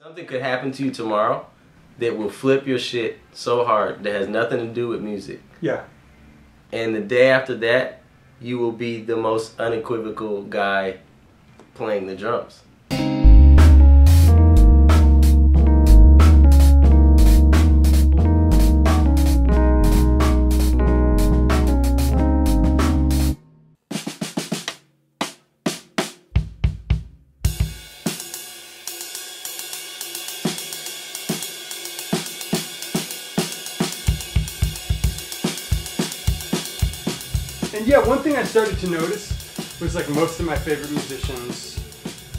Something could happen to you tomorrow that will flip your shit so hard that has nothing to do with music. Yeah. And the day after that, you will be the most unequivocal guy playing the drums. And yeah, one thing I started to notice was like most of my favorite musicians,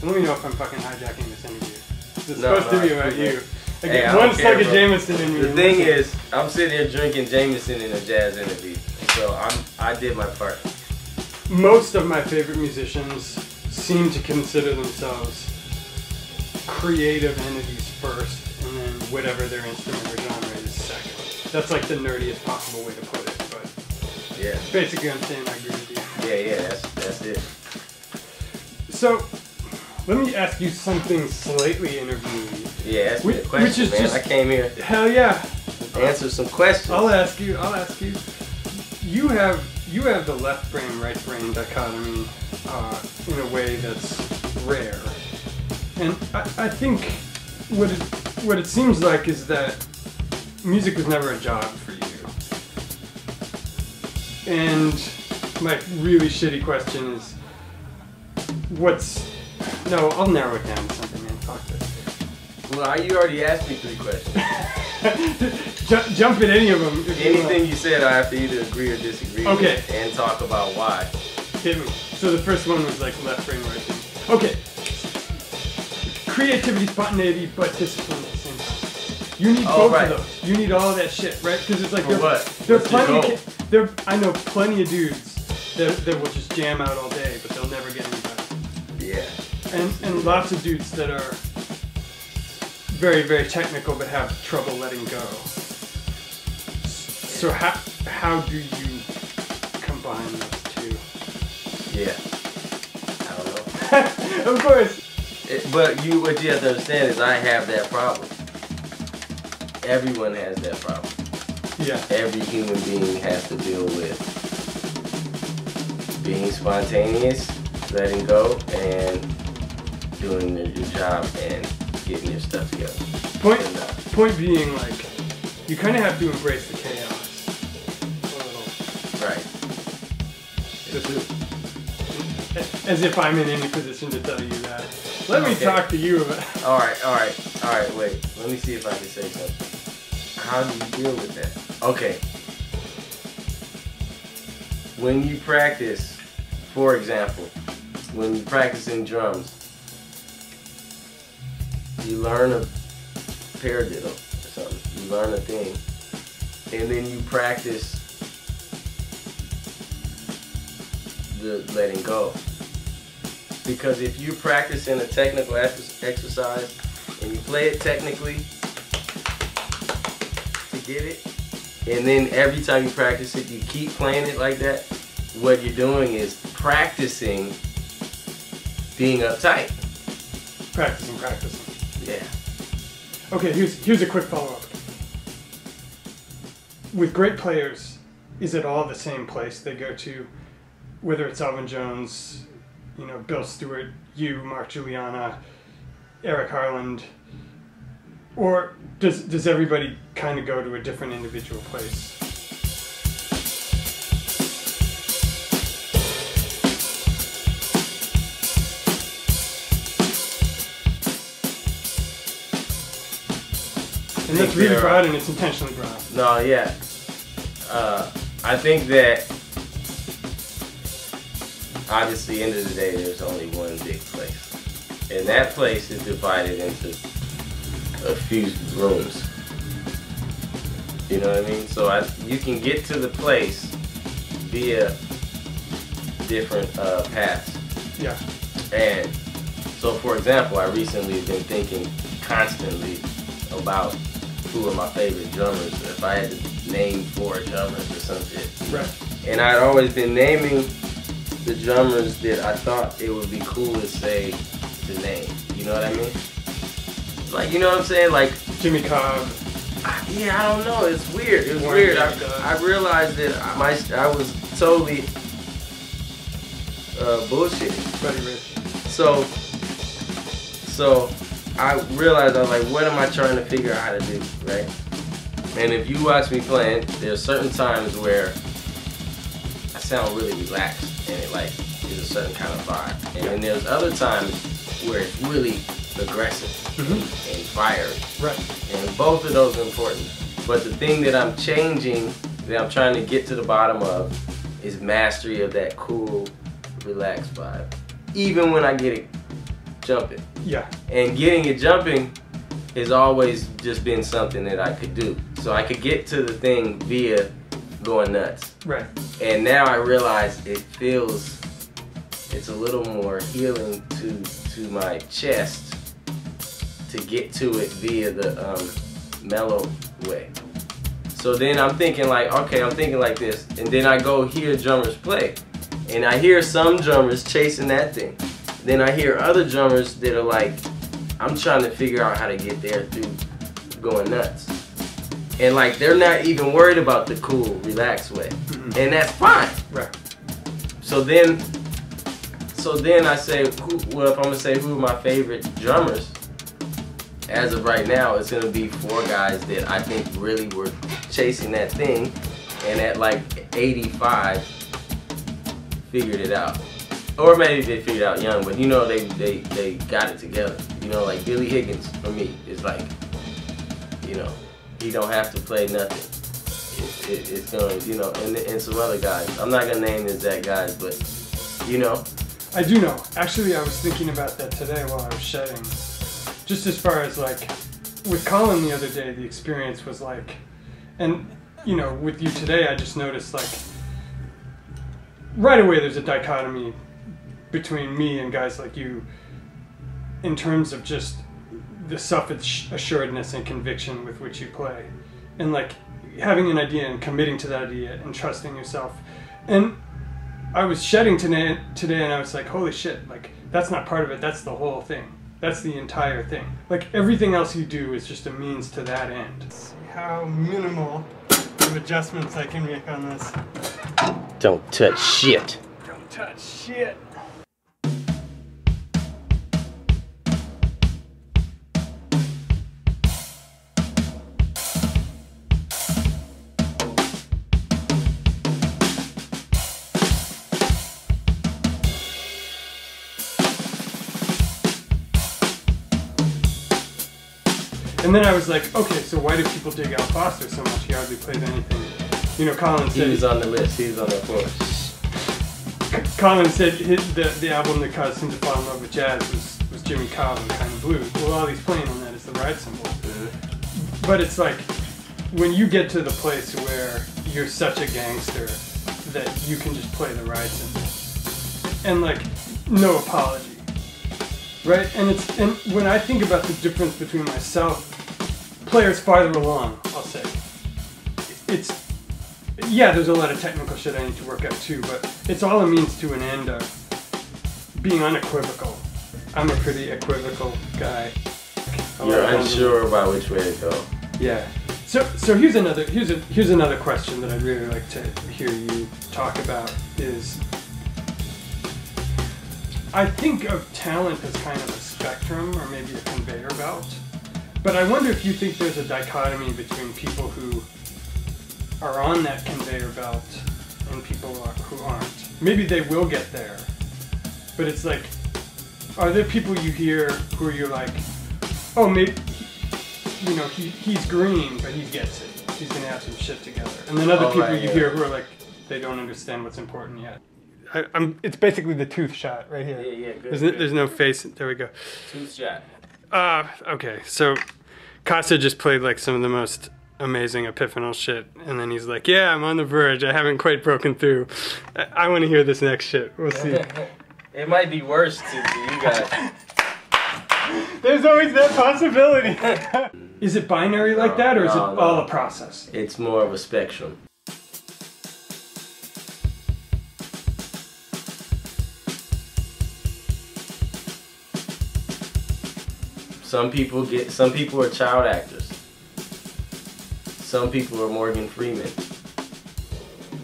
and let me know if I'm fucking hijacking this interview. It's supposed to be about you. I get one slug of Jameson in me. The thing is, I'm sitting here drinking Jameson in a jazz interview, so I did my part. Most of my favorite musicians seem to consider themselves creative entities first, and then whatever their instrument or genre is second. That's like the nerdiest possible way to put it, but yeah, basically I'm saying I agree with you. Yeah, that's it. So, let me ask you something slightly interviewing. Yeah, ask me a question, which is man. just, I came here. Hell yeah. Answer some questions. I'll ask you. You have the left brain, right brain dichotomy in a way that's rare, and I think what it seems like is that music was never a job for you. And my really shitty question is, no, I'll narrow it down to something, man. Fuck this. Well, you already asked me 3 questions. Jump in any of them. Anything you said, I have to either agree or disagree with and talk about why. Hit me. So the first one was like left brain, right brain. Okay. Creativity, spontaneity, but discipline at the same time. You need both of those. You need all of that shit, right? Because it's like I know plenty of dudes that will just jam out all day, but they'll never get any better. Yeah. And lots of dudes that are very, very technical but have trouble letting go. So how do you combine those two? Yeah. I don't know. Of course. But what you have to understand is I have that problem. Everyone has that problem. Yeah. Every human being has to deal with being spontaneous, letting go, and doing your job and getting your stuff together. Point being, like, you kind of have to embrace the chaos a little. Right. As if I'm in any position to tell you that. Let me talk to you about it. All right, wait. Let me see if I can say something. How do you deal with that? Okay. When you practice, for example, when you're practicing drums, you learn a paradiddle or something. You learn a thing. And then you practice the letting go. Because if you practice in a technical exercise and you play it technically to get it, and then every time you practice it, you keep playing it like that, what you're doing is practicing being uptight. Practicing. Yeah. Okay, here's a quick follow-up. With great players, is it all the same place they go to? Whether it's Elvin Jones, Bill Stewart, Mark Juliana, Eric Harland, or does everybody kind of go to a different individual place? And that's really broad, and it's intentionally broad. No, yeah. I think that obviously, end of the day, there's only one big place. And that place is divided into a few rooms. You know what I mean? So you can get to the place via different paths. Yeah. And so, for example, I recently have been thinking constantly about who are my favorite drummers. If I had to name 4 drummers or some shit. Right. And I'd always been naming the drummers that I thought it would be cool to say the name. You know what I mean? like, you know what I'm saying? Like Jimmy Cobb. Yeah, I don't know. It's weird. It was weird. I realized that I was totally bullshitting. Buddy Rich. So I realized, I was like, what am I trying to figure out how to do, right? And if you watch me playing, there's certain times where I sound really relaxed and it like is a certain kind of vibe. And then there's other times where it's really aggressive and fiery. Right. And both of those are important. But the thing that I'm changing, that I'm trying to get to the bottom of, is mastery of that cool, relaxed vibe. Even when I get it jumping. Yeah. And getting it jumping has always just been something that I could do. So I could get to the thing via going nuts. Right. And now I realize it's a little more healing to my chest to get to it via the mellow way. So then I'm thinking like, okay, I'm thinking like this, and then I go hear drummers play. And I hear some drummers chasing that thing. Then I hear other drummers that are like, I'm trying to figure out how to get there through going nuts. And like, they're not even worried about the cool, relaxed way. And that's fine. Right. So then I say, well, if I'm gonna say who are my favorite drummers, as of right now, it's gonna be 4 guys that I think really were chasing that thing, and at like 85, figured it out. Or maybe they figured it out young, but you know, they got it together. You know, like Billy Higgins for me is like, you know, he don't have to play nothing. It's gonna, you know, and some other guys. I'm not gonna name the exact guys, but you know. I do know. Actually, I was thinking about that today while I was shedding. Just as far as like, with Colin the other day, the experience was like, and you know, with you today, I just noticed like, right away there's a dichotomy between me and guys like you in terms of just the self-assuredness and conviction with which you play. And like, having an idea and committing to that idea and trusting yourself. And I was shedding today and I was like, holy shit, like, that's not part of it, that's the whole thing. That's the entire thing. Like, everything else you do is just a means to that end. See how minimal of adjustments I can make on this. Don't touch shit. Don't touch shit. And then I was like, okay, so why do people dig Al Foster so much? He hardly plays anything. You know, Colin said... He was on the list, he was on the floor. Colin said the album that caused him to fall in love with jazz was Jimmy Cobb and Kind of Blues. Well, all he's playing on that is the ride cymbal. But it's like, when you get to the place where you're such a gangster that you can just play the ride cymbal. And like, no apology. Right? And when I think about the difference between myself, players farther along, I'll say, it's, yeah, there's a lot of technical shit I need to work out too, but it's all a means to an end of being unequivocal. I'm a pretty equivocal guy. You're unsure about which way to go. Yeah. So here's another question that I'd really like to hear you talk about is, I think of talent as kind of a spectrum or maybe a conveyor belt, but I wonder if you think there's a dichotomy between people who are on that conveyor belt and people who aren't. Maybe they will get there, but it's like, are there people you hear who you're like, oh, maybe, you know, he's green, but he gets it. He's gonna have some shit together. And then other people you hear who are like, they don't understand what's important yet. It's basically the tooth shot right here. Yeah, good. There's no face. There we go. Tooth shot. Okay, so Kassa just played like some of the most amazing epiphanal shit, and then he's like, yeah, I'm on the verge. I haven't quite broken through. I want to hear this next shit. We'll see. It might be worse to you guys. There's always that possibility. Is it binary like that, or is it all a process? It's more of a spectrum. Some people are child actors. Some people are Morgan Freeman.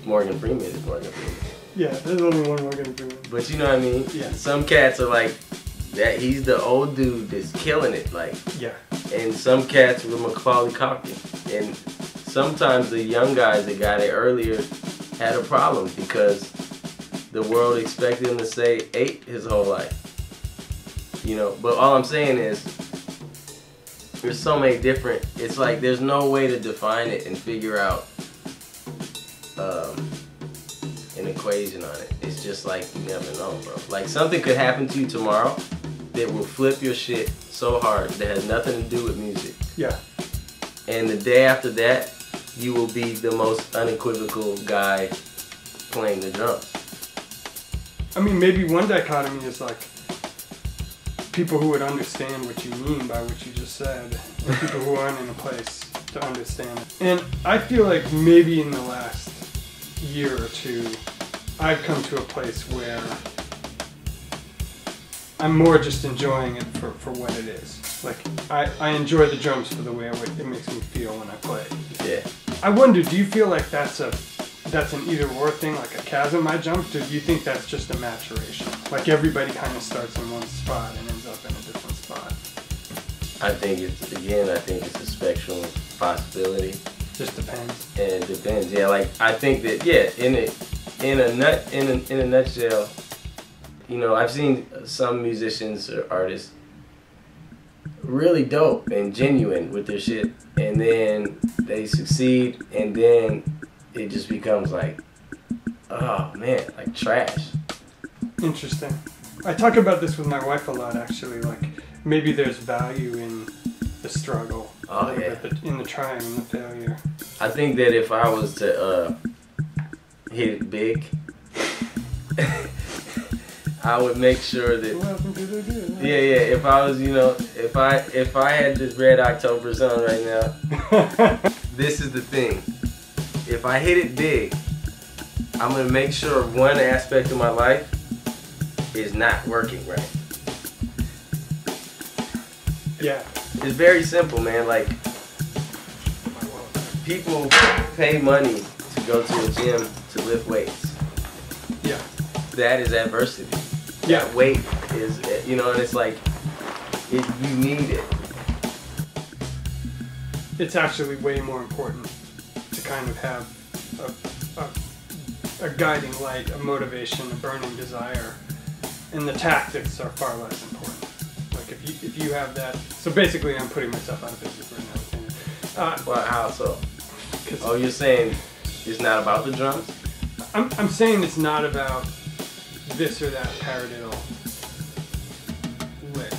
Morgan Freeman is Morgan Freeman. Yeah, there's only one Morgan Freeman. But you know what I mean? Yeah. Some cats are like that. He's the old dude that's killing it, like. Yeah. And some cats were Macaulay Culkin. And sometimes the young guys that got it earlier had a problem because the world expected him to say 8 his whole life. You know, but all I'm saying is there's so many different, it's like there's no way to define it and figure out an equation on it. It's just like you never know, bro. Like something could happen to you tomorrow that will flip your shit so hard that has nothing to do with music. Yeah. And the day after that, you will be the most unequivocal guy playing the drums. I mean, maybe one dichotomy is like people who would understand what you mean by what you just said, and people who aren't in a place to understand it. And I feel like maybe in the last year or two, I've come to a place where I'm more just enjoying it for what it is. Like, I enjoy the drums for the way it makes me feel when I play. Yeah. I wonder, do you feel like that's an either-or thing, like a chasm I jumped, or do you think that's just a maturation? Like everybody kind of starts in one spot and ends up in a different spot. I think it's a spectrum possibility. Just depends. And it depends, yeah. Like I think that, yeah, in a nutshell, you know, I've seen some musicians or artists really dope and genuine with their shit, and then they succeed, and then it just becomes like, oh man, like trash. Interesting. I talk about this with my wife a lot, actually. Like maybe there's value in the struggle, in the trying and the failure. I think that if I was to hit it big, I would make sure that. Yeah. If I was, you know, if I had this Red October song right now, this is the thing. If I hit it big, I'm gonna make sure one aspect of my life is not working right. Yeah. It's very simple, man. Like, people pay money to go to a gym to lift weights. Yeah. That is adversity. Yeah. That weight is, you know, and it's like, you need it. It's actually way more important to kind of have a guiding light, a motivation, a burning desire, and the tactics are far less important. Like if you have that, so basically I'm putting myself out of business right now. Well, how so? Oh, you're saying it's not about the drums? I'm saying it's not about this or that paradiddle lick,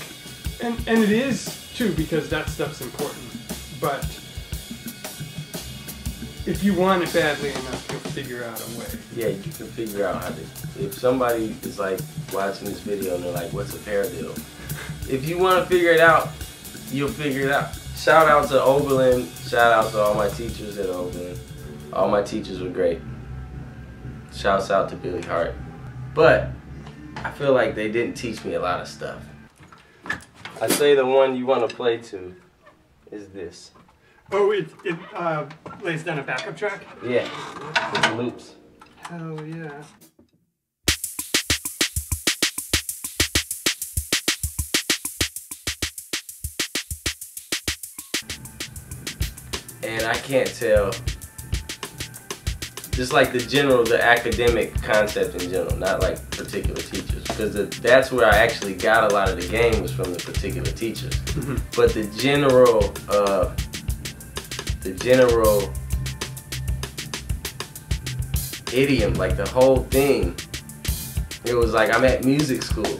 and it is too, because that stuff's important. But if you want it badly enough, you'll figure out a way. Yeah, you can figure out how to. If somebody is like watching this video and they're like, "What's a paradiddle?" If you want to figure it out, you'll figure it out. Shout out to Oberlin. Shout out to all my teachers at Oberlin. All my teachers were great. Shouts out to Billy Hart. But I feel like they didn't teach me a lot of stuff. I say the one you want to play to is this. Oh, it lays down a backup track? Yeah, it loops. Hell yeah. And I can't tell, just like the academic concept in general, not like particular teachers, because that's where I actually got a lot of the game was from the particular teachers. Mm-hmm. But the general idiom, like the whole thing, it was like I'm at music school,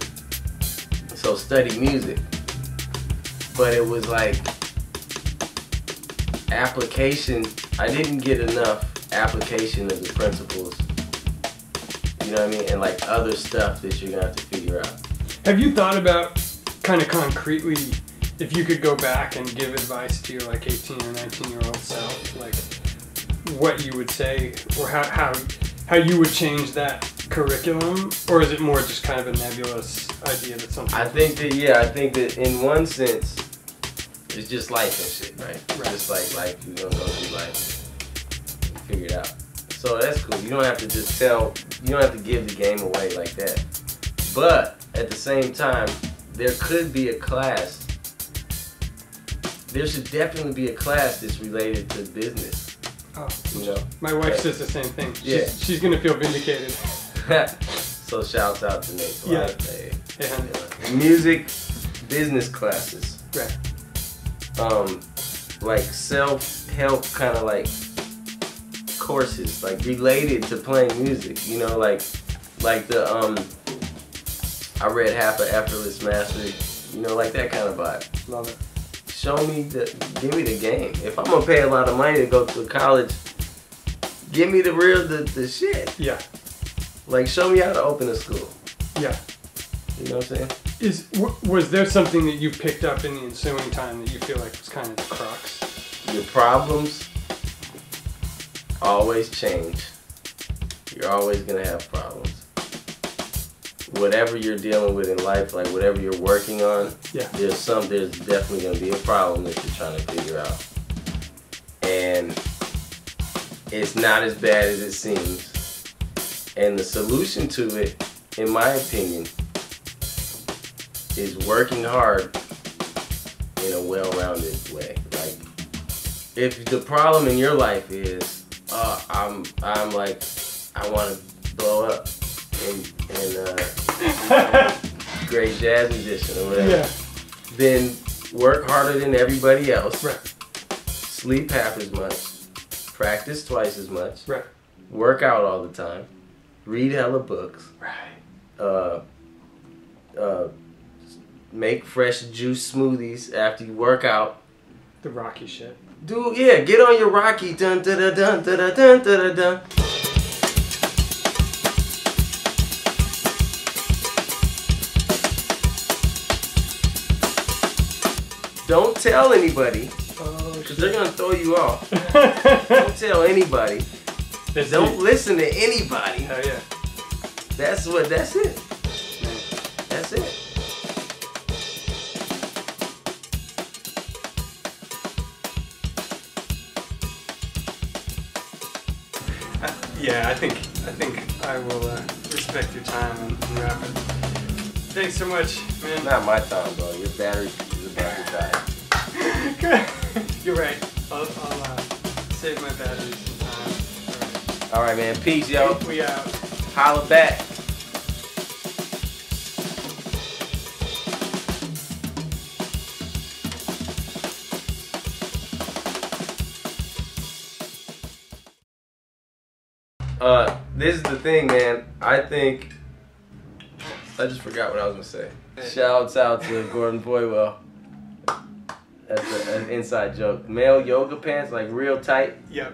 so study music, but it was like application. I didn't get enough application of the principles, you know what I mean, and like other stuff that you're gonna have to figure out. Have you thought about kind of concretely if you could go back and give advice to your like 18 or 19-year-old self, like what you would say, or how you would change that curriculum, or is it more just kind of a nebulous idea that something? I think that in one sense, It's just life and shit, right? Right. Just like life, you're gonna go through life, figure it out. So that's cool. You don't have to just tell. You don't have to give the game away like that. But at the same time, there could be a class. There should definitely be a class that's related to business. Oh, You know. my wife says the same thing. Yeah. She's gonna feel vindicated. So shouts out to Nate. Yeah. Hey, Hey, honey. music, business classes. Right. Like self-help kind of like courses, like related to playing music. You know, like the I read half of Effortless Mastery. You know, like that kind of vibe. Love it. Give me the game. If I'm gonna pay a lot of money to go to college, give me the shit. Yeah. Like, show me how to open a school. Yeah. You know what I'm saying? Was there something that you picked up in the ensuing time that you feel like was kind of the crux? Your problems always change. You're always gonna have problems. Whatever you're dealing with in life, like whatever you're working on, Yeah. there's definitely gonna be a problem that you're trying to figure out. And it's not as bad as it seems. And the solution to it, in my opinion, is working hard in a well-rounded way. Like, if the problem in your life is, I'm like, I want to blow up and great jazz musician or whatever, Yeah. then work harder than everybody else. Right. Sleep half as much. Practice twice as much. Right. Work out all the time. Read hella books. Right. Make fresh juice smoothies after you work out. The Rocky shit. Dude, yeah, get on your Rocky. Dun dun dun dun dun dun dun dun. Don't tell anybody, Oh, because they're gonna throw you off. Don't tell anybody. Don't listen to anybody. Oh yeah. That's it. That's it. Yeah, I think I will respect your time and wrap it. Thanks so much, man. Not my time, bro. Your battery is about to die. You're right. I'll save my batteries some time. All right, man. Peace, yo. We out. Holla back. This is the thing, man. I just forgot what I was gonna say. Shouts out to Gordon Boywell. That's an inside joke. Male yoga pants, like real tight. Yep.